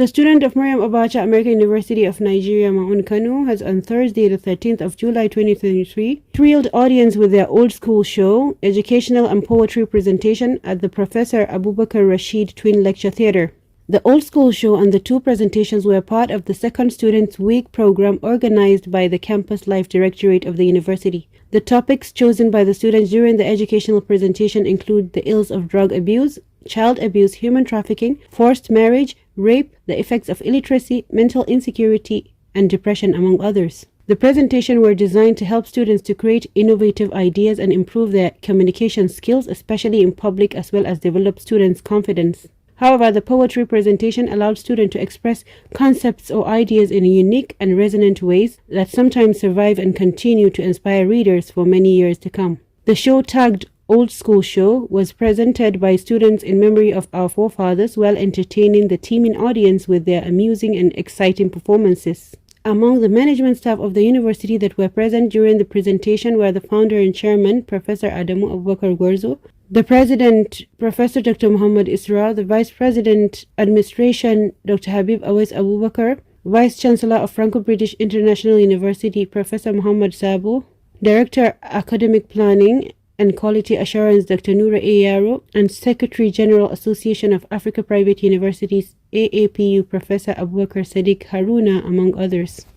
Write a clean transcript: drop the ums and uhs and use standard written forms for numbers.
The student of Maryam Abacha, American University of Nigeria, MAAUN Kano, has on Thursday, the 13th of July 2023, thrilled audience with their old school show, educational and poetry presentation at the Professor Abubakar Rashid Twin Lecture Theatre. The old school show and the two presentations were part of the Second Students' Week program organized by the Campus Life Directorate of the university. The topics chosen by the students during the educational presentation include the ills of drug abuse, child abuse, human trafficking, forced marriage, rape, the effects of illiteracy, mental insecurity, and depression, among others. The presentations were designed to help students to create innovative ideas and improve their communication skills, especially in public, as well as develop students' confidence. However, the poetry presentation allowed students to express concepts or ideas in unique and resonant ways that sometimes survive and continue to inspire readers for many years to come. The show, tagged Old School Show, was presented by students in memory of our forefathers while entertaining the teeming audience with their amusing and exciting performances. Among the management staff of the university that were present during the presentation were the founder and chairman, Professor Adamu Abubakar Gwarzo, the president, Professor Dr. Muhammad Isra, the vice president, administration, Dr. Habib Awais Abubakar, vice chancellor of Franco-British International University, Professor Muhammad Sabo, director, academic planning and quality assurance, Dr. Noura A. Yaro, and Secretary General Association of Africa Private Universities, AAPU, Professor Abubakar Sadiq Haruna, among others.